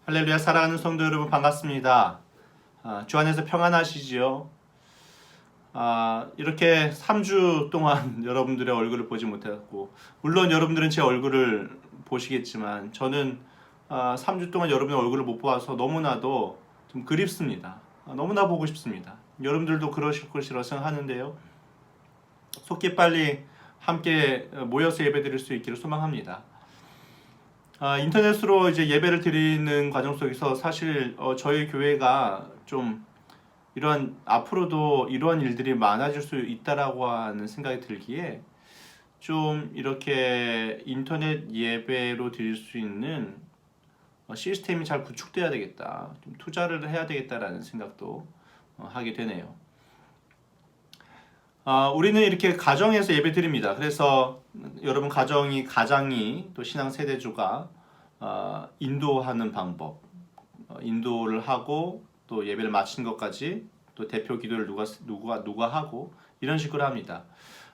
할렐루야. 사랑하는 성도 여러분 반갑습니다. 주 안에서 평안하시지요? 이렇게 3주 동안 여러분들의 얼굴을 보지 못했고, 물론 여러분들은 제 얼굴을 보시겠지만 저는 3주 동안 여러분의 얼굴을 못 봐서 너무나도 좀 그립습니다. 너무나 보고 싶습니다. 여러분들도 그러실 것이라 생각하는데요. 속히 빨리 함께 모여서 예배드릴 수 있기를 소망합니다. 인터넷으로 이제 예배를 드리는 과정 속에서 사실 저희 교회가 좀 이러한 앞으로도 이러한 일들이 많아질 수 있다라고 하는 생각이 들기에 좀 이렇게 인터넷 예배로 드릴 수 있는 시스템이 잘 구축돼야 되겠다, 좀 투자를 해야 되겠다라는 생각도 하게 되네요. 우리는 이렇게 가정에서 예배 드립니다. 그래서 여러분 가장이 또 신앙 세대주가 인도하는 방법, 인도를 하고 또 예배를 마친 것까지 또 대표 기도를 누가 하고 이런 식으로 합니다.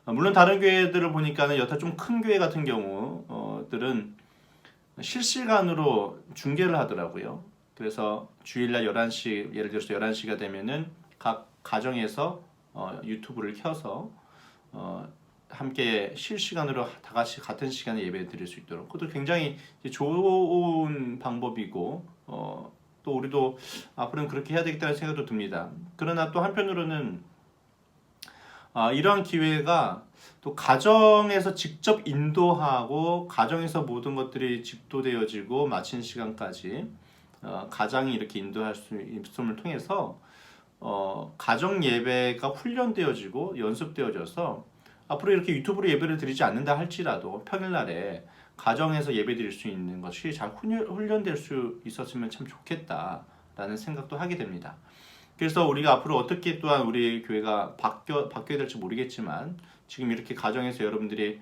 물론 다른 교회들을 보니까는 여타 좀 큰 교회 같은 경우들은 실시간으로 중계를 하더라고요. 그래서 주일날 11시, 예를 들어서 11시가 되면은 각 가정에서 유튜브를 켜서 함께 실시간으로 다 같이 같은 시간에 예배 드릴 수 있도록, 그것도 굉장히 좋은 방법이고 또 우리도 앞으로는 그렇게 해야 되겠다는 생각도 듭니다. 그러나 또 한편으로는 이러한 기회가 또 가정에서 직접 인도하고 가정에서 모든 것들이 집도되어지고 마친 시간까지 가장이 이렇게 인도할 수 있음을 통해서 가정 예배가 훈련되어지고 연습되어져서 앞으로 이렇게 유튜브로 예배를 드리지 않는다 할지라도 평일날에 가정에서 예배 드릴 수 있는 것이 잘 훈련될 수 있었으면 참 좋겠다라는 생각도 하게 됩니다. 그래서 우리가 앞으로 어떻게 또한 우리 교회가 바뀌어야 될지 모르겠지만 지금 이렇게 가정에서 여러분들이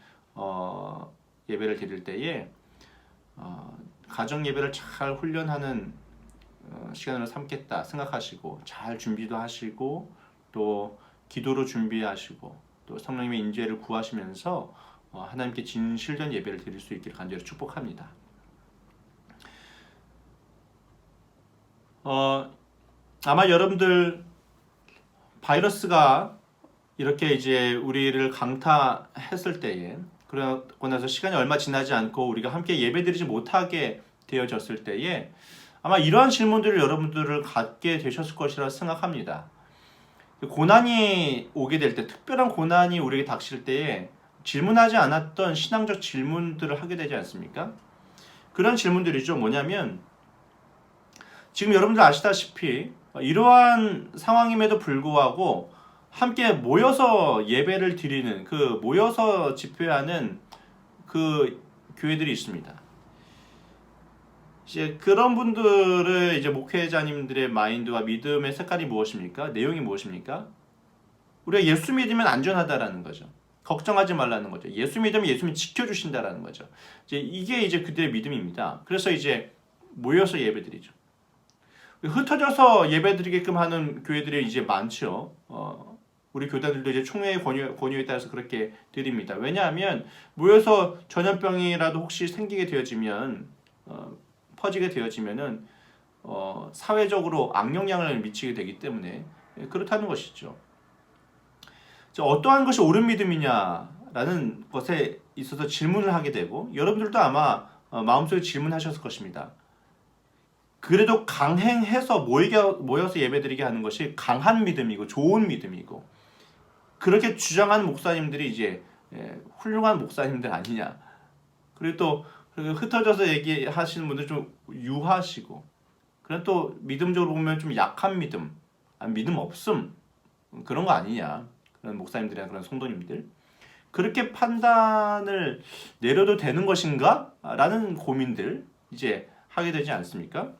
예배를 드릴 때에 가정 예배를 잘 훈련하는 시간을 삼겠다 생각하시고 잘 준비도 하시고 또 기도로 준비하시고 또 성령님의 인재를 구하시면서 하나님께 진실된 예배를 드릴 수 있기를 간절히 축복합니다. 아마 여러분들 바이러스가 이렇게 이제 우리를 강타했을 때에, 그러고 나서 시간이 얼마 지나지 않고 우리가 함께 예배드리지 못하게 되어졌을 때에 아마 이러한 질문들을 여러분들을 갖게 되셨을 것이라 생각합니다. 고난이 오게 될 때, 특별한 고난이 우리에게 닥칠 때에 질문하지 않았던 신앙적 질문들을 하게 되지 않습니까? 그런 질문들이죠. 뭐냐면 지금 여러분들 아시다시피 이러한 상황임에도 불구하고 함께 모여서 예배를 드리는, 모여서 집회하는 그 교회들이 있습니다. 이제 그런 분들의 이제 목회자님들의 마인드와 믿음의 색깔이 무엇입니까? 내용이 무엇입니까? 우리가 예수 믿으면 안전하다라는 거죠. 걱정하지 말라는 거죠. 예수 믿으면 예수님이 지켜주신다라는 거죠. 이게 이제 그들의 믿음입니다. 그래서 이제 모여서 예배드리죠. 흩어져서 예배드리게끔 하는 교회들이 이제 많죠. 우리 교단들도 이제 총회의 권유에 따라서 그렇게 드립니다. 왜냐하면 모여서 전염병이라도 혹시 생기게 되어지면 퍼지게 되어지면은 사회적으로 악영향을 미치게 되기 때문에 그렇다는 것이죠. 어떠한 것이 옳은 믿음이냐라는 것에 있어서 질문을 하게 되고, 여러분들도 아마 마음속에 질문하셨을 것입니다. 그래도 강행해서 모여서 예배드리게 하는 것이 강한 믿음이고 좋은 믿음이고, 그렇게 주장하는 목사님들이 이제 훌륭한 목사님들 아니냐. 그리고 또 흩어져서 얘기하시는 분들 좀 유하시고, 그런 또 믿음적으로 보면 좀 약한 믿음, 믿음 없음, 그런 거 아니냐. 그런 목사님들이나 그런 성도님들, 그렇게 판단을 내려도 되는 것인가? 라는 고민들 이제 하게 되지 않습니까?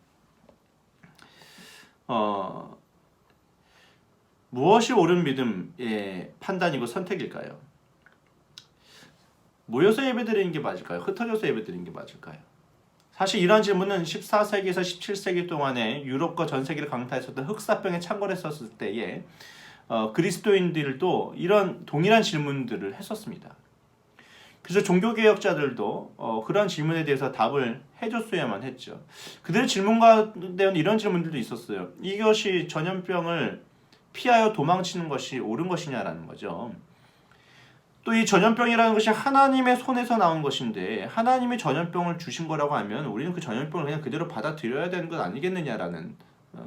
무엇이 옳은 믿음의 판단이고 선택일까요? 모여서 예배드리는 게 맞을까요? 흩어져서 예배드리는 게 맞을까요? 사실 이러한 질문은 14세기에서 17세기 동안에 유럽과 전 세계를 강타했었던 흑사병에 창궐했었을 때에 그리스도인들도 이런 동일한 질문들을 했었습니다. 그래서 종교개혁자들도 그런 질문에 대해서 답을 해줬어야만 했죠. 그들의 질문 가운데는 이런 질문들도 있었어요. 이것이 전염병을 피하여 도망치는 것이 옳은 것이냐라는 거죠. 또 이 전염병이라는 것이 하나님의 손에서 나온 것인데 하나님이 전염병을 주신 거라고 하면 우리는 그 전염병을 그냥 그대로 받아들여야 되는 것 아니겠느냐라는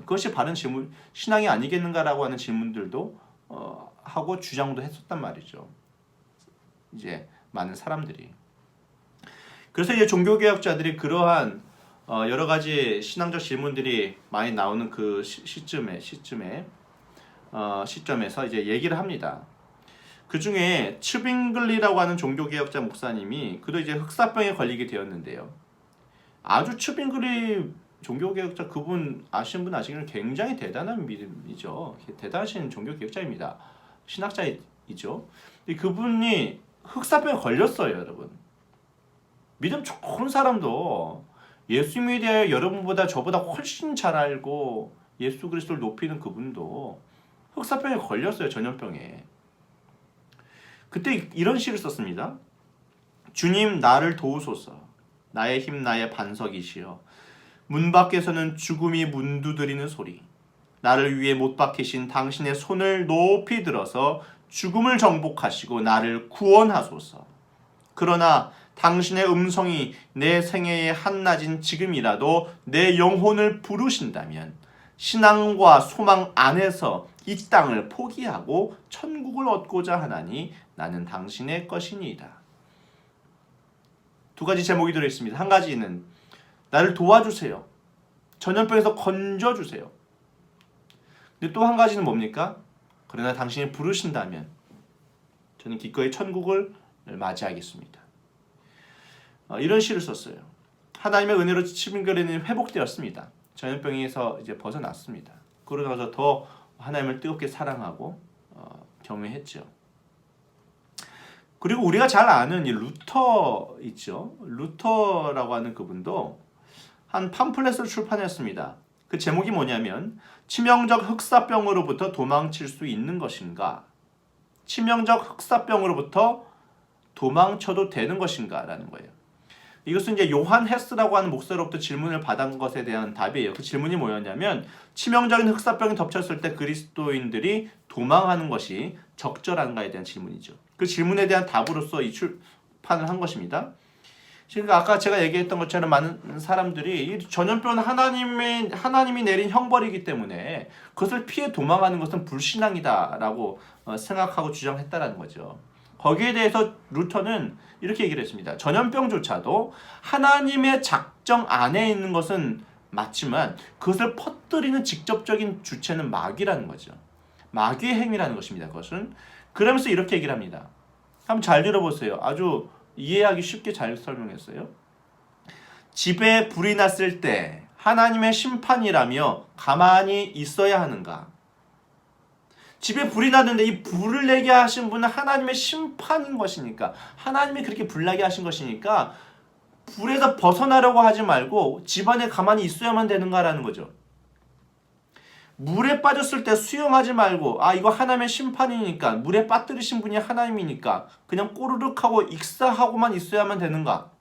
그것이 바른 질문, 신앙이 아니겠는가라고 하는 질문들도 하고 주장도 했었단 말이죠. 이제 많은 사람들이. 그래서 이제 종교개혁자들이 그러한 여러 가지 신앙적 질문들이 많이 나오는 그 시점에서 이제 얘기를 합니다. 그 중에 츠빙글리라고 하는 종교개혁자 목사님이 그도 이제 흑사병에 걸리게 되었는데요. 아주 츠빙글리 종교개혁자 그분 아시는 분 아시기는 굉장히 대단한 믿음이죠. 대단하신 종교개혁자입니다. 신학자이죠. 그분이 흑사병에 걸렸어요, 여러분. 믿음 좋은 사람도 예수님에 대하여 여러분보다 저보다 훨씬 잘 알고 예수 그리스도를 높이는 그분도 흑사병에 걸렸어요, 전염병에. 그때 이런 시를 썼습니다. 주님 나를 도우소서. 나의 힘 나의 반석이시여. 문 밖에서는 죽음이 문두드리는 소리. 나를 위해 못 박히신 당신의 손을 높이 들어서 죽음을 정복하시고 나를 구원하소서. 그러나 당신의 음성이 내 생애의 한낮인 지금이라도 내 영혼을 부르신다면 신앙과 소망 안에서 이 땅을 포기하고 천국을 얻고자 하나니 나는 당신의 것이니이다. 두 가지 제목이 들어있습니다. 한 가지는 나를 도와주세요. 전염병에서 건져주세요. 근데 또 한 가지는 뭡니까? 그러나 당신이 부르신다면 저는 기꺼이 천국을 맞이하겠습니다. 이런 시를 썼어요. 하나님의 은혜로 츠빙글리는 회복되었습니다. 전염병에서 이제 벗어났습니다. 그러고 나서 더 하나님을 뜨겁게 사랑하고 경외했죠. 그리고 우리가 잘 아는 이 루터 있죠. 루터라고 하는 그분도 한 팜플렛을 출판했습니다. 그 제목이 뭐냐면 치명적 흑사병으로부터 도망칠 수 있는 것인가? 치명적 흑사병으로부터 도망쳐도 되는 것인가? 라는 거예요. 이것은 이제 요한 헤스라고 하는 목사로부터 질문을 받은 것에 대한 답이에요. 그 질문이 뭐였냐면 치명적인 흑사병이 덮쳤을 때 그리스도인들이 도망하는 것이 적절한가에 대한 질문이죠. 그 질문에 대한 답으로서 이 출판을 한 것입니다. 그러니까 아까 제가 얘기했던 것처럼 많은 사람들이 이 전염병은 하나님이 내린 형벌이기 때문에 그것을 피해 도망하는 것은 불신앙이다라고 생각하고 주장했다라는 거죠. 거기에 대해서 루터는 이렇게 얘기를 했습니다. 전염병조차도 하나님의 작정 안에 있는 것은 맞지만 그것을 퍼뜨리는 직접적인 주체는 마귀라는 거죠. 마귀의 행위라는 것입니다. 그것은. 그러면서 이렇게 얘기를 합니다. 한번 잘 들어보세요. 아주 이해하기 쉽게 잘 설명했어요. 집에 불이 났을 때 하나님의 심판이라며 가만히 있어야 하는가? 집에 불이 났는데 이 불을 내게 하신 분은 하나님의 심판인 것이니까 하나님이 그렇게 불나게 하신 것이니까 불에서 벗어나려고 하지 말고 집안에 가만히 있어야만 되는가라는 거죠. 물에 빠졌을 때 수영하지 말고 이거 하나님의 심판이니까 물에 빠뜨리신 분이 하나님이니까 그냥 꼬르륵 하고 익사하고만 있어야만 되는가?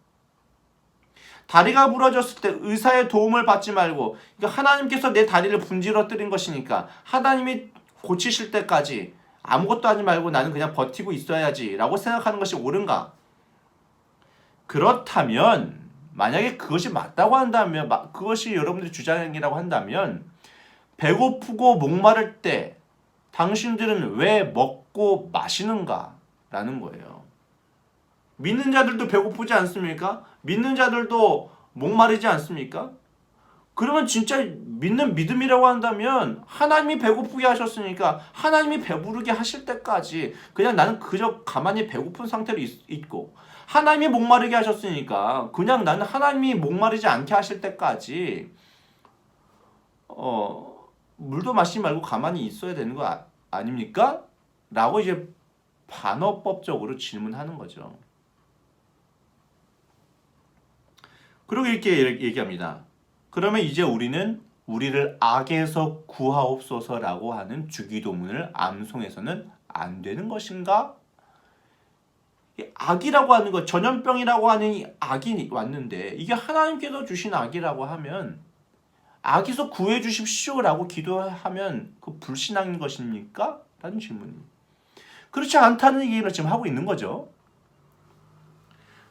다리가 부러졌을 때 의사의 도움을 받지 말고 이거 하나님께서 내 다리를 분질러뜨린 것이니까 하나님이 고치실 때까지 아무것도 하지 말고 나는 그냥 버티고 있어야지 라고 생각하는 것이 옳은가? 그렇다면 만약에 그것이 맞다고 한다면 그것이 여러분들의 주장이라고 한다면 배고프고 목마를 때 당신들은 왜 먹고 마시는가? 라는 거예요. 믿는 자들도 배고프지 않습니까? 믿는 자들도 목마르지 않습니까? 그러면 진짜 믿는 믿음이라고 한다면 하나님이 배고프게 하셨으니까 하나님이 배부르게 하실 때까지 그냥 나는 그저 가만히 배고픈 상태로 있고 하나님이 목마르게 하셨으니까 그냥 나는 하나님이 목마르지 않게 하실 때까지 물도 마시지 말고 가만히 있어야 되는 거 아닙니까? 라고 이제 반어법적으로 질문하는 거죠. 그리고 이렇게 얘기합니다. 그러면 이제 우리는 우리를 악에서 구하옵소서라고 하는 주기도문을 암송해서는 안 되는 것인가? 악이라고 하는 것, 전염병이라고 하는 이 악이 왔는데 이게 하나님께서 주신 악이라고 하면 악에서 구해 주십시오라고 기도하면 그 불신앙인 것입니까? 라는 질문입니다. 그렇지 않다는 얘기를 지금 하고 있는 거죠.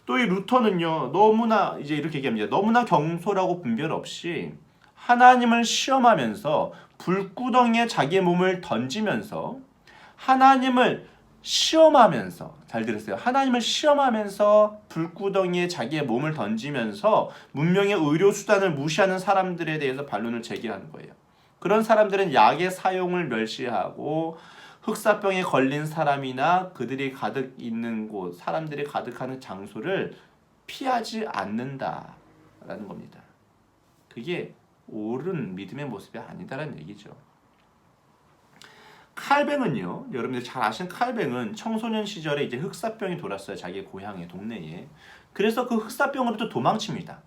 또 이 루터는요, 너무나 이제 이렇게 얘기합니다. 너무나 경솔하고 분별 없이 하나님을 시험하면서 불구덩이에 자기의 몸을 던지면서 하나님을 시험하면서, 잘 들으세요. 하나님을 시험하면서 불구덩이에 자기의 몸을 던지면서 문명의 의료 수단을 무시하는 사람들에 대해서 반론을 제기하는 거예요. 그런 사람들은 약의 사용을 멸시하고 흑사병에 걸린 사람이나 그들이 가득 있는 곳, 사람들이 가득하는 장소를 피하지 않는다라는 겁니다. 그게 옳은 믿음의 모습이 아니다라는 얘기죠. 칼뱅은요, 여러분들 잘 아시는 칼뱅은 청소년 시절에 이제 흑사병이 돌았어요. 자기의 고향에, 동네에. 그래서 그 흑사병으로부터 도망칩니다.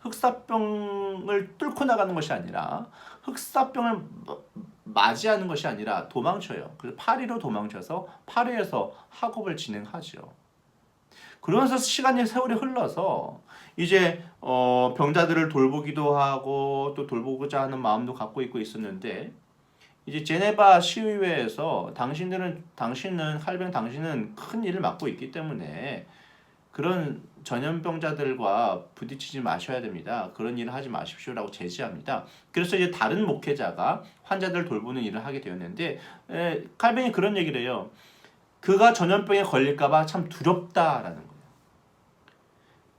흑사병을 뚫고 나가는 것이 아니라 흑사병을 맞이하는 것이 아니라 도망쳐요. 그래서 파리로 도망쳐서 파리에서 학업을 진행하죠. 그러면서 시간이 세월이 흘러서 이제 병자들을 돌보기도 하고 또 돌보고자 하는 마음도 갖고 있고 있었는데 이제 제네바 시의회에서 당신은 큰 일을 맡고 있기 때문에 그런 전염병자들과 부딪히지 마셔야 됩니다. 그런 일을 하지 마십시오라고 제지합니다. 그래서 이제 다른 목회자가 환자들 돌보는 일을 하게 되었는데 칼뱅이 그런 얘기를 해요. 그가 전염병에 걸릴까봐 참 두렵다라는 거예요.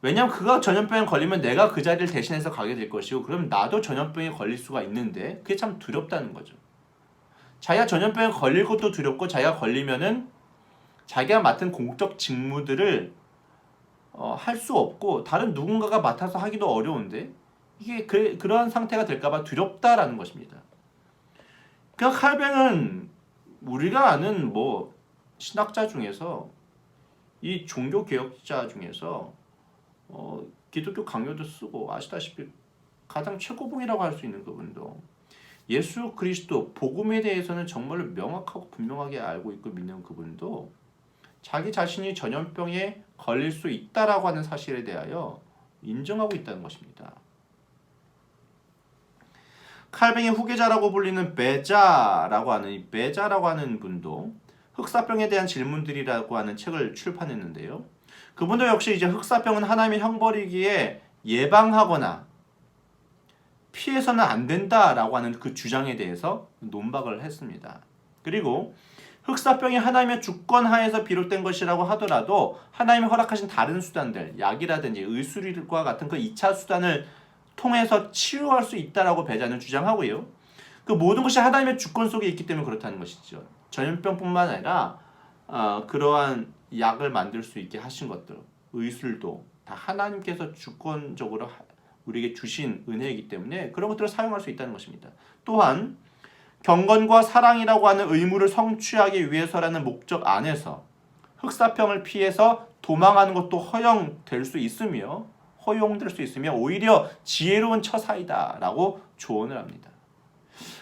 왜냐하면 그가 전염병에 걸리면 내가 그 자리를 대신해서 가게 될 것이고 그럼 나도 전염병에 걸릴 수가 있는데 그게 참 두렵다는 거죠. 자기가 전염병에 걸릴 것도 두렵고 자기가 걸리면은 자기가 맡은 공적 직무들을 할 수 없고 다른 누군가가 맡아서 하기도 어려운데 이게 그러한 상태가 될까봐 두렵다라는 것입니다. 그러니까 칼뱅은 우리가 아는 뭐 신학자 중에서 이 종교 개혁자 중에서 기독교 강요도 쓰고 아시다시피 가장 최고봉이라고 할 수 있는 그분도 예수 그리스도 복음에 대해서는 정말로 명확하고 분명하게 알고 있고 믿는 그분도 자기 자신이 전염병에 걸릴 수 있다라고 하는 사실에 대하여 인정하고 있다는 것입니다. 칼뱅의 후계자라고 불리는 베자라고 하는 이 베자라고 하는 분도 흑사병에 대한 질문들이라고 하는 책을 출판했는데요. 그분도 역시 이제 흑사병은 하나님의 형벌이기에 예방하거나 피해서는 안 된다라고 하는 그 주장에 대해서 논박을 했습니다. 그리고 흑사병이 하나님의 주권 하에서 비롯된 것이라고 하더라도 하나님이 허락하신 다른 수단들, 약이라든지 의술과 같은 그 2차 수단을 통해서 치유할 수 있다라고 베자는 주장하고요. 그 모든 것이 하나님의 주권 속에 있기 때문에 그렇다는 것이죠. 전염병뿐만 아니라 그러한 약을 만들 수 있게 하신 것들, 의술도 다 하나님께서 주권적으로 우리에게 주신 은혜이기 때문에 그런 것들을 사용할 수 있다는 것입니다. 또한 경건과 사랑이라고 하는 의무를 성취하기 위해서라는 목적 안에서 흑사병을 피해서 도망하는 것도 허용될 수 있으며 오히려 지혜로운 처사이다라고 조언을 합니다.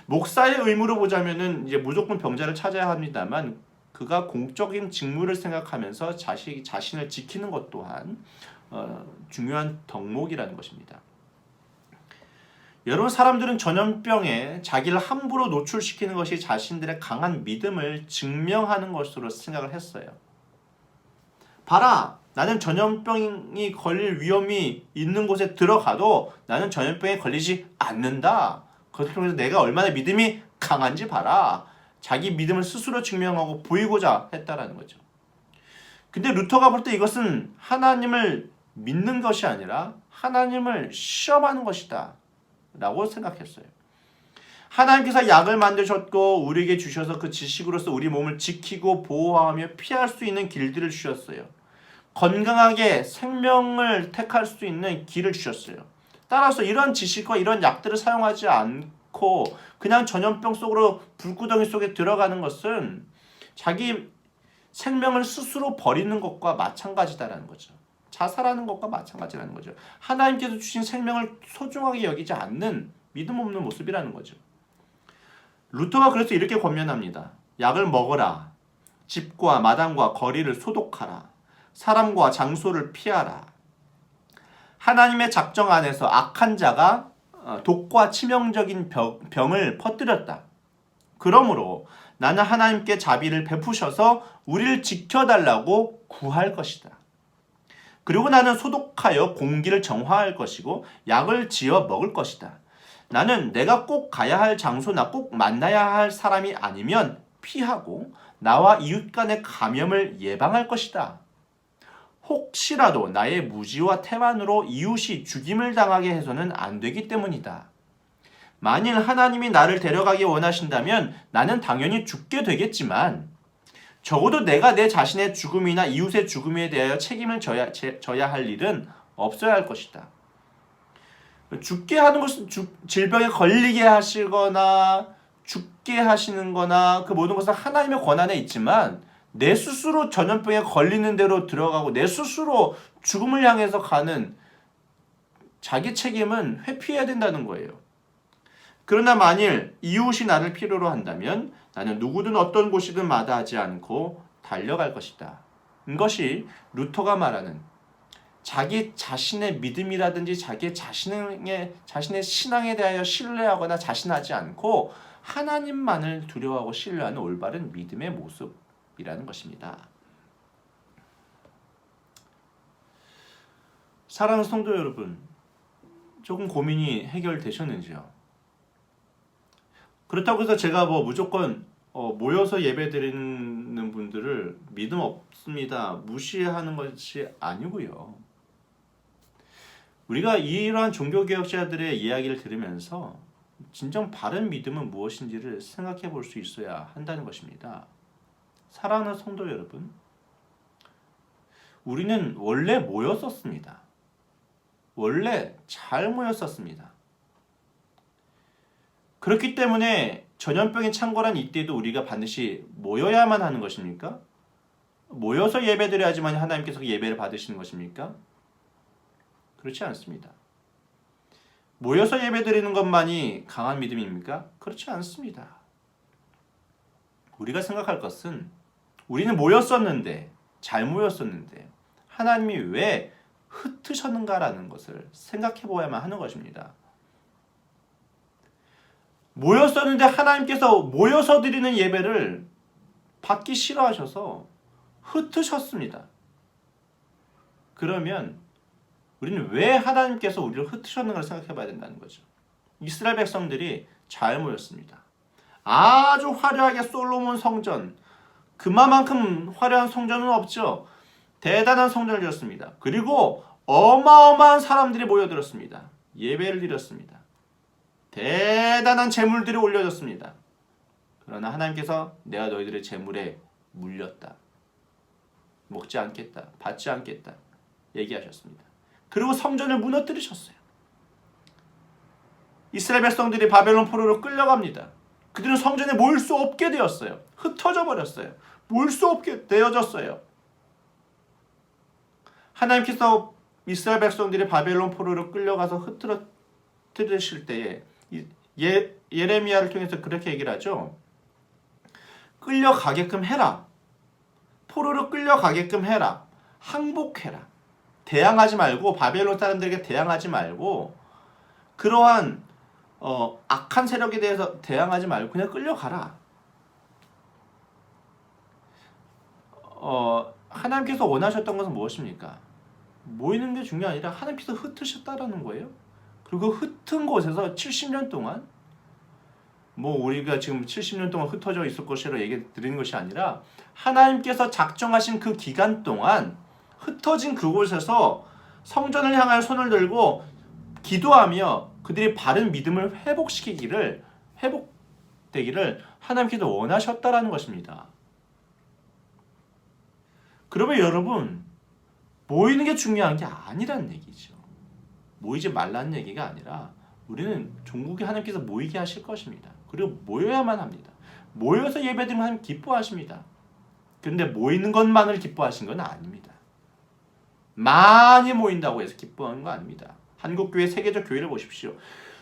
목사의 의무로 보자면은 이제 무조건 병자를 찾아야 합니다만 그가 공적인 직무를 생각하면서 자신을 지키는 것 또한 중요한 덕목이라는 것입니다. 여러 사람들은 전염병에 자기를 함부로 노출시키는 것이 자신들의 강한 믿음을 증명하는 것으로 생각을 했어요. 봐라, 나는 전염병이 걸릴 위험이 있는 곳에 들어가도 나는 전염병에 걸리지 않는다. 그것을 통해서 내가 얼마나 믿음이 강한지 봐라. 자기 믿음을 스스로 증명하고 보이고자 했다라는 거죠. 근데 루터가 볼 때 이것은 하나님을 믿는 것이 아니라 하나님을 시험하는 것이다 라고 생각했어요. 하나님께서 약을 만드셨고 우리에게 주셔서 그 지식으로서 우리 몸을 지키고 보호하며 피할 수 있는 길들을 주셨어요. 건강하게 생명을 택할 수 있는 길을 주셨어요. 따라서 이런 지식과 이런 약들을 사용하지 않고 그냥 전염병 속으로 불구덩이 속에 들어가는 것은 자기 생명을 스스로 버리는 것과 마찬가지다라는 거죠. 자살하는 것과 마찬가지라는 거죠. 하나님께서 주신 생명을 소중하게 여기지 않는 믿음 없는 모습이라는 거죠. 루터가 그래서 이렇게 권면합니다. 약을 먹어라. 집과 마당과 거리를 소독하라. 사람과 장소를 피하라. 하나님의 작정 안에서 악한 자가 독과 치명적인 병을 퍼뜨렸다. 그러므로 나는 하나님께 자비를 베푸셔서 우리를 지켜달라고 구할 것이다. 그리고 나는 소독하여 공기를 정화할 것이고 약을 지어 먹을 것이다. 나는 내가 꼭 가야 할 장소나 꼭 만나야 할 사람이 아니면 피하고 나와 이웃 간의 감염을 예방할 것이다. 혹시라도 나의 무지와 태만으로 이웃이 죽임을 당하게 해서는 안 되기 때문이다. 만일 하나님이 나를 데려가기 원하신다면 나는 당연히 죽게 되겠지만 적어도 내가 내 자신의 죽음이나 이웃의 죽음에 대하여 책임을 져야 할 일은 없어야 할 것이다. 죽게 하는 것은 질병에 걸리게 하시거나 죽게 하시는 거나 그 모든 것은 하나님의 권한에 있지만 내 스스로 전염병에 걸리는 대로 들어가고 내 스스로 죽음을 향해서 가는 자기 책임은 회피해야 된다는 거예요. 그러나 만일 이웃이 나를 필요로 한다면 나는 누구든 어떤 곳이든 마다하지 않고 달려갈 것이다. 이것이 루터가 말하는 자기 자신의 믿음이라든지 자기 자신의 신앙에 대하여 신뢰하거나 자신하지 않고 하나님만을 두려워하고 신뢰하는 올바른 믿음의 모습이라는 것입니다. 사랑하는 성도 여러분, 조금 고민이 해결되셨는지요? 그렇다고 해서 제가 무조건 모여서 예배드리는 분들을 믿음 없습니다, 무시하는 것이 아니고요. 우리가 이러한 종교개혁자들의 이야기를 들으면서 진정 바른 믿음은 무엇인지를 생각해 볼 수 있어야 한다는 것입니다. 사랑하는 성도 여러분, 우리는 원래 모였었습니다. 원래 잘 모였었습니다. 그렇기 때문에 전염병이 창궐한 이때도 우리가 반드시 모여야만 하는 것입니까? 모여서 예배드려야지만 하나님께서 예배를 받으시는 것입니까? 그렇지 않습니다. 모여서 예배드리는 것만이 강한 믿음입니까? 그렇지 않습니다. 우리가 생각할 것은 우리는 모였었는데, 잘 모였었는데 하나님이 왜 흩으셨는가라는 것을 생각해 보아야만 하는 것입니다. 모였었는데 하나님께서 모여서 드리는 예배를 받기 싫어하셔서 흩으셨습니다. 그러면 우리는 왜 하나님께서 우리를 흩으셨는가를 생각해 봐야 된다는 거죠. 이스라엘 백성들이 잘 모였습니다. 아주 화려하게 솔로몬 성전, 그만큼 화려한 성전은 없죠. 대단한 성전을 지었습니다. 그리고 어마어마한 사람들이 모여들었습니다. 예배를 드렸습니다. 대단한 재물들이 올려졌습니다. 그러나 하나님께서 내가 너희들의 재물에 물렸다, 먹지 않겠다, 받지 않겠다 얘기하셨습니다. 그리고 성전을 무너뜨리셨어요. 이스라엘 백성들이 바벨론 포로로 끌려갑니다. 그들은 성전에 모일 수 없게 되었어요. 흩어져 버렸어요. 모일 수 없게 되어졌어요. 하나님께서 이스라엘 백성들이 바벨론 포로로 끌려가서 흩어뜨리실 때에 예레미야를 통해서 그렇게 얘기를 하죠. 끌려가게끔 해라. 포로로 끌려가게끔 해라. 항복해라. 대항하지 말고, 바벨론 사람들에게 대항하지 말고, 그러한 악한 세력에 대해서 대항하지 말고 그냥 끌려가라. 하나님께서 원하셨던 것은 무엇입니까? 모이는 게 중요한 게 아니라 하나님께서 흩으셨다라는 거예요. 그리고 흩은 곳에서 70년 동안, 우리가 지금 70년 동안 흩어져 있을 것이라 얘기 드리는 것이 아니라 하나님께서 작정하신 그 기간 동안 흩어진 그곳에서 성전을 향하여 손을 들고 기도하며 그들이 바른 믿음을 회복되기를 하나님께서 원하셨다라는 것입니다. 그러면 여러분, 모이는 게 중요한 게 아니라는 얘기죠. 모이지 말라는 얘기가 아니라 우리는 종국에 하나님께서 모이게 하실 것입니다. 그리고 모여야만 합니다. 모여서 예배드리면 하나님 기뻐하십니다. 그런데 모이는 것만을 기뻐하신 건 아닙니다. 많이 모인다고 해서 기뻐하는 거 아닙니다. 한국교회 세계적 교회를 보십시오.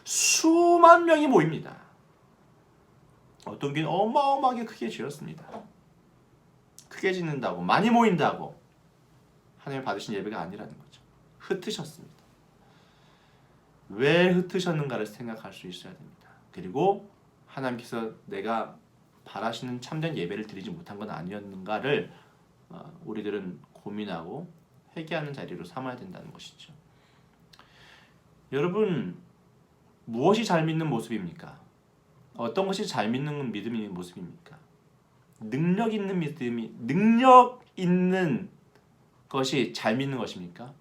수만 명이 모입니다. 어떤 교회는 어마어마하게 크게 지었습니다. 크게 짓는다고, 많이 모인다고. 하나님 받으신 예배가 아니라는 거죠. 흩으셨습니다. 왜 흩으셨는가를 생각할 수 있어야 됩니다. 그리고 하나님께서 내가 바라시는 참된 예배를 드리지 못한 건 아니었는가를 우리들은 고민하고 회개하는 자리로 삼아야 된다는 것이죠. 여러분, 무엇이 잘 믿는 모습입니까? 어떤 것이 잘 믿는 믿음의 모습입니까? 능력 있는 믿음이, 능력 있는 것이 잘 믿는 것입니까?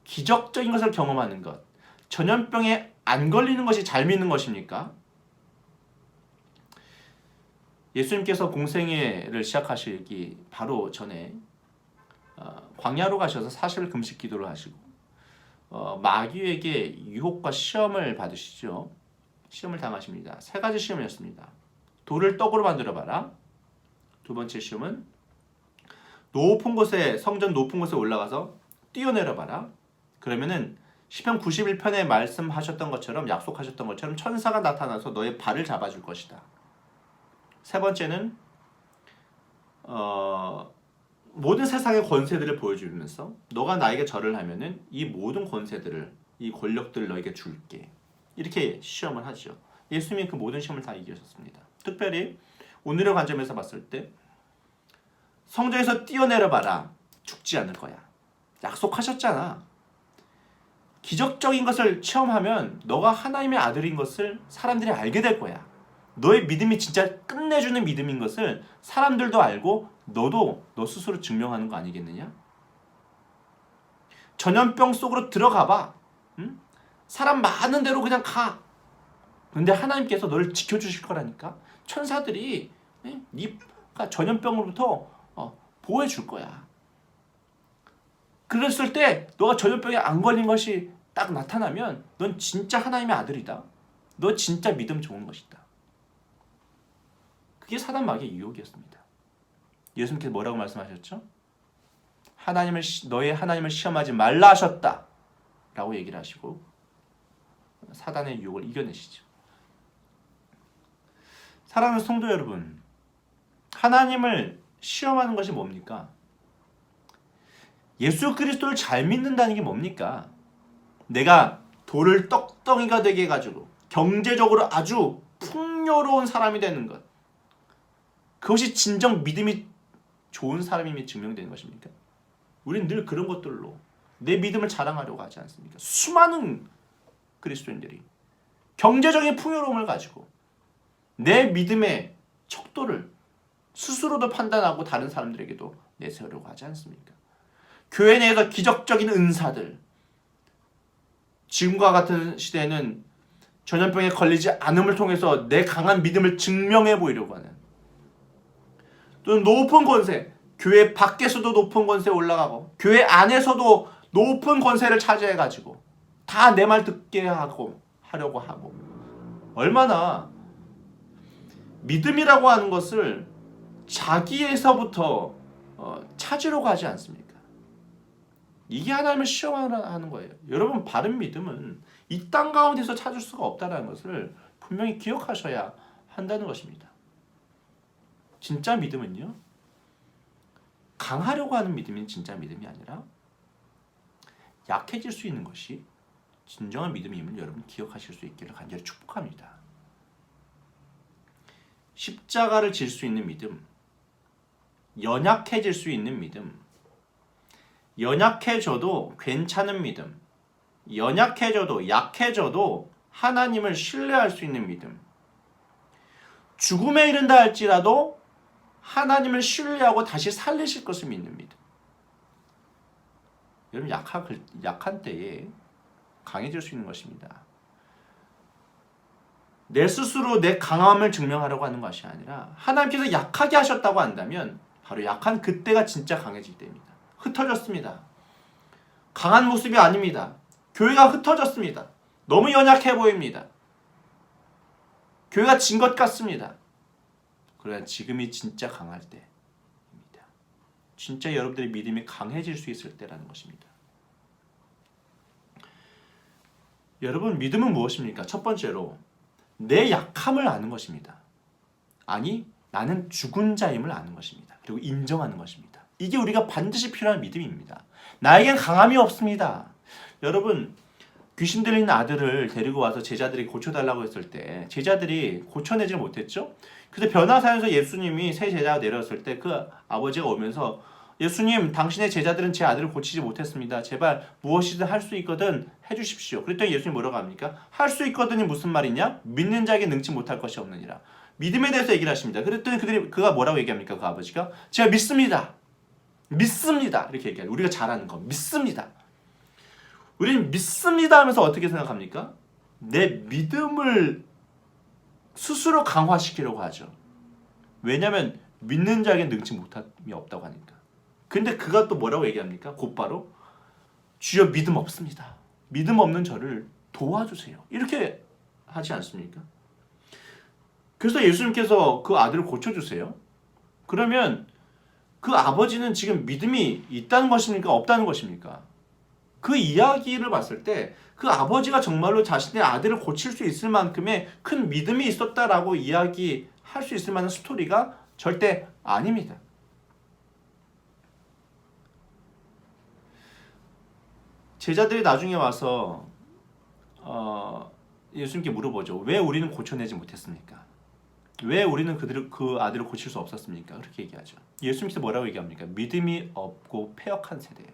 기적적인 것을 경험하는 것, 전염병에 안 걸리는 것이 잘 믿는 것입니까? 예수님께서 공생애를 시작하시기 바로 전에 광야로 가셔서 40일 금식 기도를 하시고 마귀에게 유혹과 시험을 받으시죠. 시험을 당하십니다. 3가지 시험이었습니다. 돌을 떡으로 만들어봐라. 두 번째 시험은 높은 곳에, 성전 높은 곳에 올라가서 뛰어내려봐라. 그러면은 시편 91편에 말씀하셨던 것처럼, 약속하셨던 것처럼 천사가 나타나서 너의 발을 잡아줄 것이다. 3번째는 모든 세상의 권세들을 보여주면서 너가 나에게 절을 하면은 이 모든 권세들을, 이 권력들을 너에게 줄게. 이렇게 시험을 하죠. 예수님이 그 모든 시험을 다 이기셨습니다. 특별히 오늘의 관점에서 봤을 때 성전에서 뛰어내려봐라. 죽지 않을 거야. 약속하셨잖아. 기적적인 것을 체험하면 너가 하나님의 아들인 것을 사람들이 알게 될 거야. 너의 믿음이 진짜 끝내주는 믿음인 것을 사람들도 알고 너도 너 스스로 증명하는 거 아니겠느냐? 전염병 속으로 들어가봐. 응? 사람 많은 데로 그냥 가. 근데 하나님께서 너를 지켜주실 거라니까. 천사들이 네가 전염병으로부터 보호해 줄 거야. 그랬을 때 너가 전염병에 안 걸린 것이 딱 나타나면 넌 진짜 하나님의 아들이다. 너 진짜 믿음 좋은 것이다. 그게 사단 마귀의 유혹이었습니다. 예수님께서 뭐라고 말씀하셨죠? 너의 하나님을 시험하지 말라 하셨다 라고 얘기를 하시고 사단의 유혹을 이겨내시죠. 사랑하는 성도 여러분, 하나님을 시험하는 것이 뭡니까? 예수 그리스도를 잘 믿는다는 게 뭡니까? 내가 돌을 떡덩이가 되게 해가지고 경제적으로 아주 풍요로운 사람이 되는 것, 그것이 진정 믿음이 좋은 사람임이 증명되는 것입니까? 우리는 늘 그런 것들로 내 믿음을 자랑하려고 하지 않습니까? 수많은 그리스도인들이 경제적인 풍요로움을 가지고 내 믿음의 척도를 스스로도 판단하고 다른 사람들에게도 내세우려고 하지 않습니까? 교회 내에서 기적적인 은사들, 지금과 같은 시대에는 전염병에 걸리지 않음을 통해서 내 강한 믿음을 증명해 보이려고 하는, 또는 높은 권세, 교회 밖에서도 높은 권세에 올라가고 교회 안에서도 높은 권세를 차지해가지고 다 내 말 듣게 하려고 하고, 얼마나 믿음이라고 하는 것을 자기에서부터 찾으려고 하지 않습니까? 이게 하나님을 시험하는 거예요. 여러분, 바른 믿음은 이 땅 가운데서 찾을 수가 없다는 것을 분명히 기억하셔야 한다는 것입니다. 진짜 믿음은요, 강하려고 하는 믿음이 진짜 믿음이 아니라 약해질 수 있는 것이 진정한 믿음임을 여러분 기억하실 수 있기를 간절히 축복합니다. 십자가를 질 수 있는 믿음, 연약해질 수 있는 믿음, 연약해져도 괜찮은 믿음, 연약해져도 약해져도 하나님을 신뢰할 수 있는 믿음, 죽음에 이른다 할지라도 하나님을 신뢰하고 다시 살리실 것을 믿는 믿음. 여러분, 약한 때에 강해질 수 있는 것입니다. 내 스스로 내 강함을 증명하려고 하는 것이 아니라 하나님께서 약하게 하셨다고 한다면 바로 약한 그때가 진짜 강해질 때입니다. 흩어졌습니다. 강한 모습이 아닙니다. 교회가 흩어졌습니다. 너무 연약해 보입니다. 교회가 진 것 같습니다. 그러나 지금이 진짜 강할 때입니다. 진짜 여러분들의 믿음이 강해질 수 있을 때라는 것입니다. 여러분, 믿음은 무엇입니까? 첫 번째로 내 약함을 아는 것입니다. 아니, 나는 죽은 자임을 아는 것입니다. 그리고 인정하는 것입니다. 이게 우리가 반드시 필요한 믿음입니다. 나에겐 강함이 없습니다. 여러분, 귀신 들린 아들을 데리고 와서 제자들이 고쳐달라고 했을 때 제자들이 고쳐내질 못했죠. 그래서 변화사에서 예수님이 새 제자가 내려왔을 때 그 아버지가 오면서 예수님, 당신의 제자들은 제 아들을 고치지 못했습니다. 제발 무엇이든 할 수 있거든 해주십시오. 그랬더니 예수님이 뭐라고 합니까? 할 수 있거든이 무슨 말이냐? 믿는 자에게 능치 못할 것이 없느니라. 믿음에 대해서 얘기를 하십니다. 그랬더니 그가 뭐라고 얘기합니까? 그 아버지가 제가 믿습니다. 믿습니다. 이렇게 얘기해요. 우리가 잘하는 거 믿습니다. 우리는 믿습니다 하면서 어떻게 생각합니까? 내 믿음을 스스로 강화시키려고 하죠. 왜냐하면 믿는 자에게 능치 못함이 없다고 하니까. 근데 그가 또 뭐라고 얘기합니까? 곧바로 주여 믿음 없습니다. 믿음 없는 저를 도와주세요. 이렇게 하지 않습니까? 그래서 예수님께서 그 아들을 고쳐주세요. 그러면 그 아버지는 지금 믿음이 있다는 것입니까? 없다는 것입니까? 그 이야기를 봤을 때 그 아버지가 정말로 자신의 아들을 고칠 수 있을 만큼의 큰 믿음이 있었다라고 이야기할 수 있을 만한 스토리가 절대 아닙니다. 제자들이 나중에 와서 예수님께 물어보죠. 왜 우리는 고쳐내지 못했습니까? 왜 우리는 그 아들을 고칠 수 없었습니까? 그렇게 얘기하죠. 예수님께서 뭐라고 얘기합니까? 믿음이 없고 패역한 세대예요.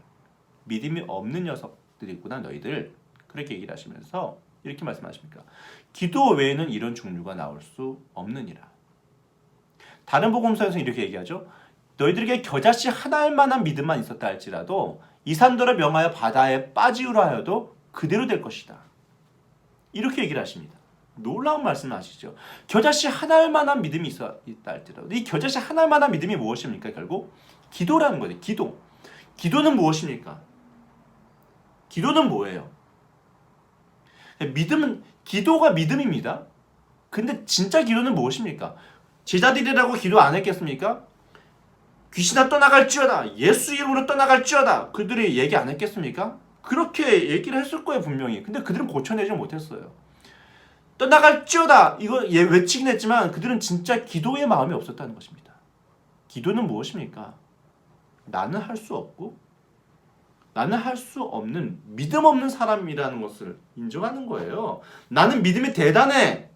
믿음이 없는 녀석들이구나 너희들. 그렇게 얘기를 하시면서 이렇게 말씀하십니까? 기도 외에는 이런 종류가 나올 수 없느니라. 다른 복음서에서는 이렇게 얘기하죠. 너희들에게 겨자씨 하나일 만한 믿음만 있었다 할지라도 이 산더를 명하여 바다에 빠지우라 하여도 그대로 될 것이다. 이렇게 얘기를 하십니다. 놀라운 말씀을 하시죠. 겨자씨 하나일 만한 믿음이 있다 할지라도 이 겨자씨 하나일 만한 믿음이 무엇입니까? 결국 기도라는 거예요. 기도. 기도는 무엇입니까? 기도는 뭐예요? 믿음은 기도가 믿음입니다. 근데 진짜 기도는 무엇입니까? 제자들이라고 기도 안 했겠습니까? 귀신아 떠나갈지어다. 예수 이름으로 떠나갈지어다. 그들이 얘기 안 했겠습니까? 그렇게 얘기를 했을 거예요 분명히. 근데 그들은 고쳐내지 못했어요. 떠나갈지어다. 이거 외치긴 했지만 그들은 진짜 기도의 마음이 없었다는 것입니다. 기도는 무엇입니까? 나는 할 수 없고 나는 할 수 없는 믿음 없는 사람이라는 것을 인정하는 거예요. 나는 믿음이 대단해.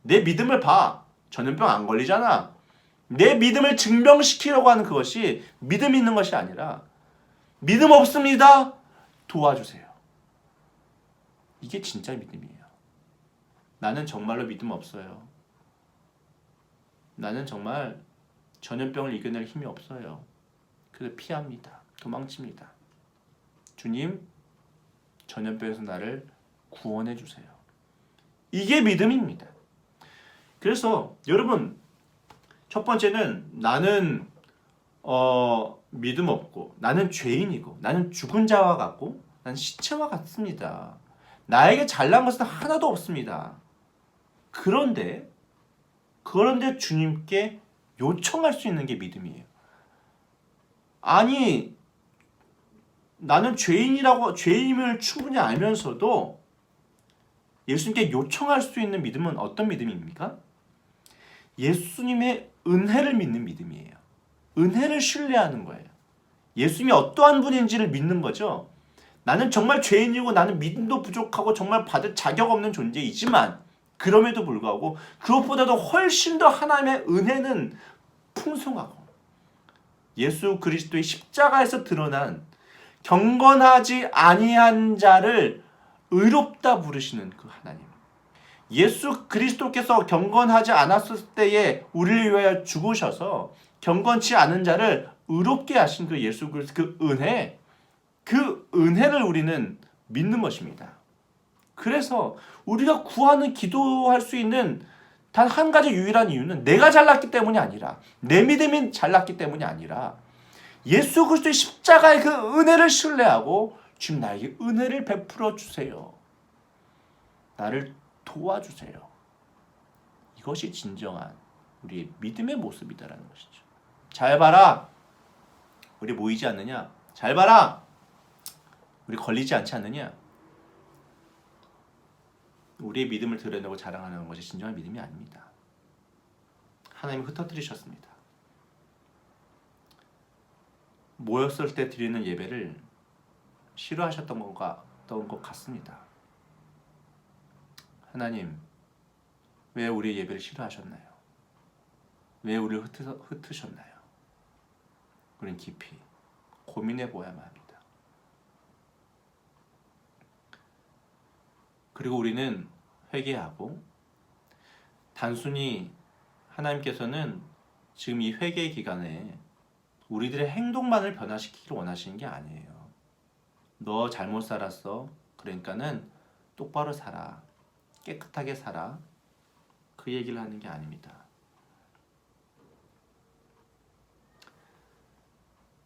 내 믿음을 봐. 전염병 안 걸리잖아. 내 믿음을 증명시키려고 하는 그것이 믿음 있는 것이 아니라 믿음 없습니다. 도와주세요. 이게 진짜 믿음이에요. 나는 정말로 믿음 없어요. 나는 정말 전염병을 이겨낼 힘이 없어요. 그래서 피합니다. 도망칩니다. 주님, 전염병에서 나를 구원해 주세요. 이게 믿음입니다. 그래서 여러분, 첫 번째는 나는 믿음 없고 나는 죄인이고 나는 죽은 자와 같고 나는 시체와 같습니다. 나에게 잘난 것은 하나도 없습니다. 그런데 주님께 요청할 수 있는 게 믿음이에요. 아니, 나는 죄인임을 충분히 알면서도 예수님께 요청할 수 있는 믿음은 어떤 믿음입니까? 예수님의 은혜를 믿는 믿음이에요. 은혜를 신뢰하는 거예요. 예수님이 어떠한 분인지를 믿는 거죠. 나는 정말 죄인이고 나는 믿음도 부족하고 정말 받을 자격 없는 존재이지만 그럼에도 불구하고 그것보다도 훨씬 더 하나님의 은혜는 풍성하고 예수 그리스도의 십자가에서 드러난 경건하지 아니한 자를 의롭다 부르시는 그 하나님. 예수 그리스도께서 경건하지 않았을 때에 우리를 위하여 죽으셔서 경건치 않은 자를 의롭게 하신 그 예수 그리스도 그 은혜를 우리는 믿는 것입니다. 그래서 우리가 구하는 기도할 수 있는 단 한 가지 유일한 이유는 내가 잘났기 때문이 아니라 내 믿음이 잘났기 때문이 아니라 예수 그리스도의 십자가의 그 은혜를 신뢰하고 주님 나에게 은혜를 베풀어 주세요. 나를 도와주세요. 이것이 진정한 우리의 믿음의 모습이다라는 것이죠. 잘 봐라. 우리 모이지 않느냐? 잘 봐라. 우리 걸리지 않지 않느냐? 우리의 믿음을 드러내고 자랑하는 것이 진정한 믿음이 아닙니다. 하나님이 흩어뜨리셨습니다. 모였을 때 드리는 예배를 싫어하셨던 것 같습니다. 하나님, 왜 우리의 예배를 싫어하셨나요? 왜 우리를 흩으셨나요? 우리는 깊이 고민해 보아야만 합니다. 그리고 우리는 회개하고, 단순히 하나님께서는 지금 이 회개 기간에 우리들의 행동만을 변화시키기를 원하시는 게 아니에요. 너 잘못 살았어. 그러니까는 똑바로 살아. 깨끗하게 살아. 그 얘기를 하는 게 아닙니다.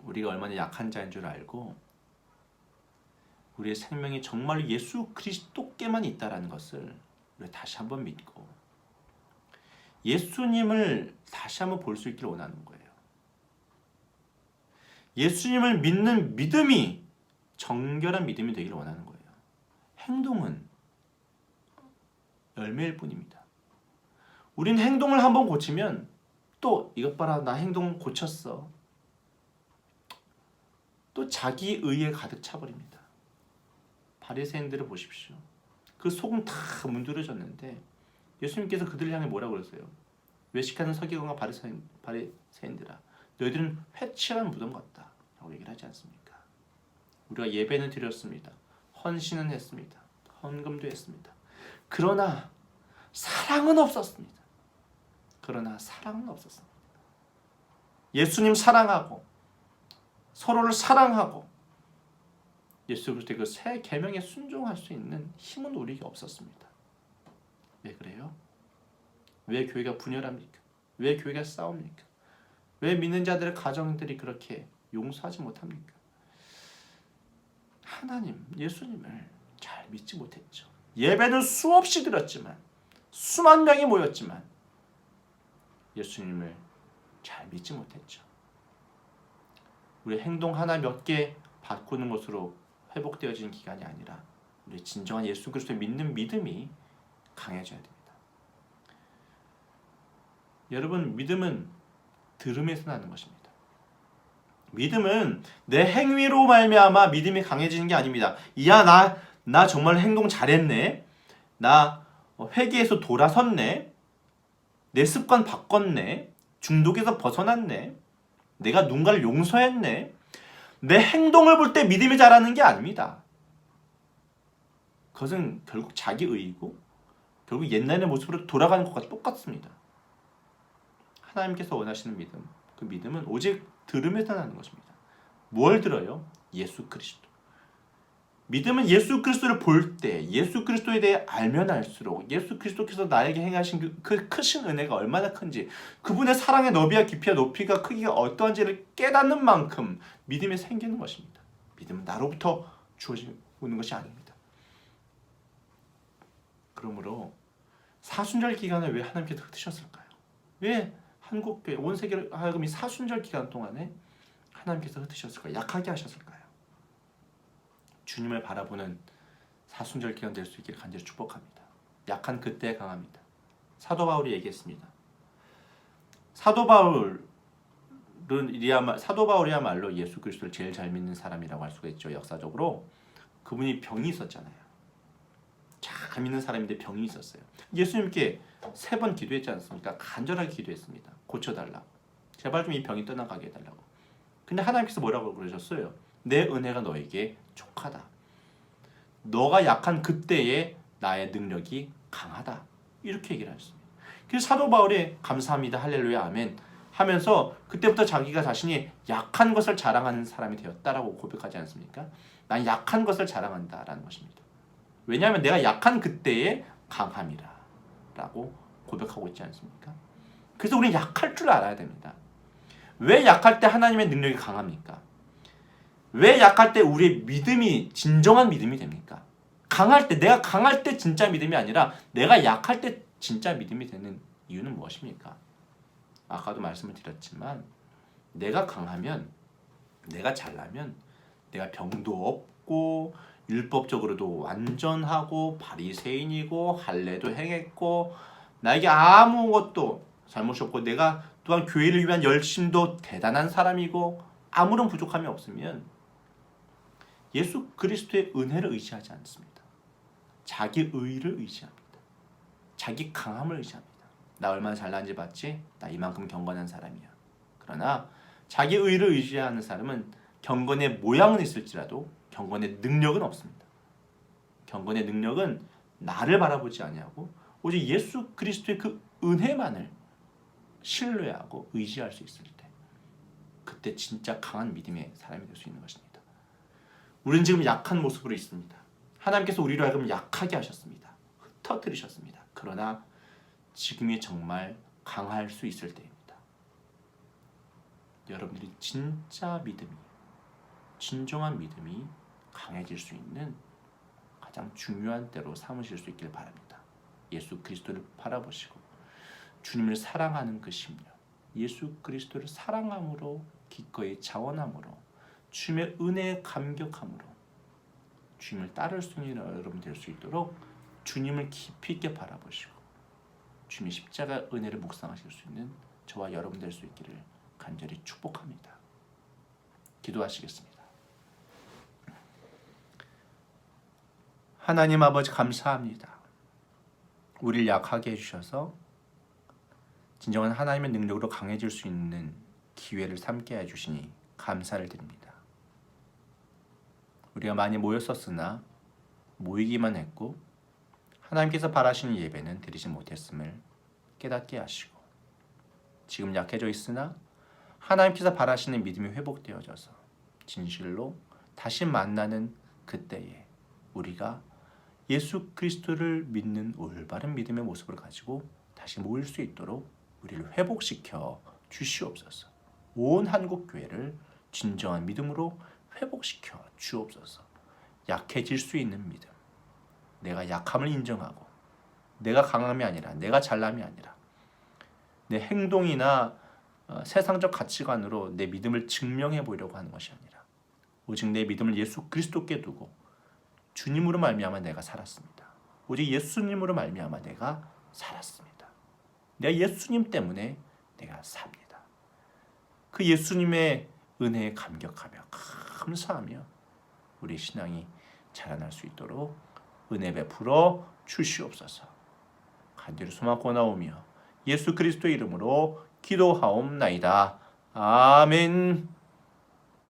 우리가 얼마나 약한 자인 줄 알고, 우리의 생명이 정말 예수 그리스도께만 있다라는 것을 우리 다시 한번 믿고, 예수님을 다시 한번 볼 수 있기를 원하는 거예요. 예수님을 믿는 믿음이 정결한 믿음이 되기를 원하는 거예요. 행동은 열매일 뿐입니다. 우린 행동을 한번 고치면 또 이것 봐라, 나 행동 고쳤어. 또 자기 의에 가득 차버립니다. 바리새인들을 보십시오. 그 속은 다 문드러졌는데 예수님께서 그들을 향해 뭐라고 그랬어요? 외식하는 서기관과 바리새인들아, 너희들은 회칠한 무덤 같다 라고 얘기를 하지 않습니까? 우리가 예배는 드렸습니다. 헌신은 했습니다. 헌금도 했습니다. 그러나 사랑은 없었습니다. 예수님 사랑하고 서로를 사랑하고 예수 그리스도의 그 새 계명에 순종할 수 있는 힘은 우리에게 없었습니다. 왜 그래요? 왜 교회가 분열합니까? 왜 교회가 싸웁니까? 왜 믿는 자들의 가정들이 그렇게 용서하지 못합니까? 하나님, 예수님을 잘 믿지 못했죠. 예배는 수없이 드렸지만, 수만 명이 모였지만 예수님을 잘 믿지 못했죠. 우리 행동 하나 몇 개 바꾸는 것으로 회복되어지는 기간이 아니라 우리 진정한 예수 그리스도를 믿는 믿음이 강해져야 됩니다. 여러분, 믿음은 들음에서 나는 것입니다. 믿음은 내 행위로 말미암아 믿음이 강해지는 게 아닙니다. 야, 나 정말 행동 잘했네. 나 회개에서 돌아섰네. 내 습관 바꿨네. 중독에서 벗어났네. 내가 누군가를 용서했네. 내 행동을 볼 때 믿음이 자라는 게 아닙니다. 그것은 결국 자기 의이고 결국 옛날의 모습으로 돌아가는 것과 똑같습니다. 하나님께서 원하시는 믿음, 그 믿음은 오직 들음에서 나는 것입니다. 뭘 들어요? 예수 그리스도. 믿음은 예수 그리스도를 볼 때, 예수 그리스도에 대해 알면 알수록 예수 그리스도께서 나에게 행하신 그 크신 은혜가 얼마나 큰지, 그분의 사랑의 너비와 깊이와 높이가 크기가 어떠한지를 깨닫는 만큼 믿음이 생기는 것입니다. 믿음은 나로부터 주어지는 것이 아닙니다. 그러므로 사순절 기간을 왜 하나님께서 흩으셨을까요? 왜 한국교회, 온 세계를 하여금 이 사순절 기간 동안에 하나님께서 흩으셨을까요? 약하게 하셨을까요? 주님을 바라보는 사순절 기간 될 수 있기를 간절히 축복합니다. 약한 그때 강합니다. 사도 바울이 얘기했습니다. 사도 바울이야말로 예수 그리스도를 제일 잘 믿는 사람이라고 할 수가 있죠. 역사적으로 그분이 병이 있었잖아요. 잘 믿는 사람인데 병이 있었어요. 예수님께 3번 기도했지 않습니까? 간절하게 기도했습니다. 고쳐달라고. 제발 좀 이 병이 떠나가게 해달라고. 근데 하나님께서 뭐라고 그러셨어요? 내 은혜가 너에게 족하다. 너가 약한 그때에 나의 능력이 강하다. 이렇게 얘기를 하셨습니다. 그래서 사도 바울이 감사합니다. 할렐루야 아멘 하면서 그때부터 자기가 자신이 약한 것을 자랑하는 사람이 되었다라고 고백하지 않습니까? 난 약한 것을 자랑한다라는 것입니다. 왜냐하면 내가 약한 그때에 강함이라 라고 고백하고 있지 않습니까? 그래서 우리는 약할 줄 알아야 됩니다. 왜 약할 때 하나님의 능력이 강합니까? 왜 약할 때 우리의 믿음이 진정한 믿음이 됩니까? 내가 강할 때 진짜 믿음이 아니라 내가 약할 때 진짜 믿음이 되는 이유는 무엇입니까? 아까도 말씀을 드렸지만 내가 강하면, 내가 잘나면 내가 병도 없고 율법적으로도 완전하고 바리새인이고 할례도 행했고 나에게 아무것도 잘못이 없고 내가 또한 교회를 위한 열심도 대단한 사람이고 아무런 부족함이 없으면 예수 그리스도의 은혜를 의지하지 않습니다. 자기 의를 의지합니다. 자기 강함을 의지합니다. 나 얼마나 잘나는지 봤지? 나 이만큼 경건한 사람이야. 그러나 자기 의를 의지하는 사람은 경건의 모양은 있을지라도 경건의 능력은 없습니다. 경건의 능력은 나를 바라보지 아니하고 오직 예수 그리스도의 그 은혜만을 신뢰하고 의지할 수 있을 때, 그때 진짜 강한 믿음의 사람이 될 수 있는 것입니다. 우리는 지금 약한 모습으로 있습니다. 하나님께서 우리로 하여금 약하게 하셨습니다. 흩어뜨리셨습니다. 그러나 지금이 정말 강할 수 있을 때입니다. 여러분들이 진짜 믿음이, 진정한 믿음이 강해질 수 있는 가장 중요한 때로 삼으실 수 있길 바랍니다. 예수 그리스도를 바라보시고 주님을 사랑하는 그 심령, 예수 그리스도를 사랑함으로 기꺼이 자원함으로 주님의 은혜에 감격함으로 주님을 따를 수 있는 여러분 될 수 있도록 주님을 깊이 있게 바라보시고 주님의 십자가 은혜를 묵상하실 수 있는 저와 여러분 될 수 있기를 간절히 축복합니다. 기도하시겠습니다. 하나님 아버지 감사합니다. 우리를 약하게 해주셔서 진정한 하나님의 능력으로 강해질 수 있는 기회를 삼게 해주시니 감사를 드립니다. 우리가 많이 모였었으나 모이기만 했고 하나님께서 바라시는 예배는 드리지 못했음을 깨닫게 하시고 지금 약해져 있으나 하나님께서 바라시는 믿음이 회복되어져서 진실로 다시 만나는 그때에 우리가 예수 그리스도를 믿는 올바른 믿음의 모습을 가지고 다시 모일 수 있도록 우리를 회복시켜 주시옵소서. 온 한국교회를 진정한 믿음으로 회복시켜 주옵소서. 약해질 수 있는 믿음, 내가 약함을 인정하고 내가 강함이 아니라 내가 잘남이 아니라 내 행동이나 세상적 가치관으로 내 믿음을 증명해 보려고 하는 것이 아니라 오직 내 믿음을 예수 그리스도께 두고 주님으로 말미암아 내가 살았습니다. 오직 예수님으로 말미암아 내가 살았습니다. 내가 예수님 때문에 내가 삽니다. 그 예수님의 은혜에 감격하며 감사하며 우리 신앙이 자라날 수 있도록 은혜 베풀어 주시옵소서. 간절히 소망고 나오며 예수 그리스도의 이름으로 기도하옵나이다. 아멘.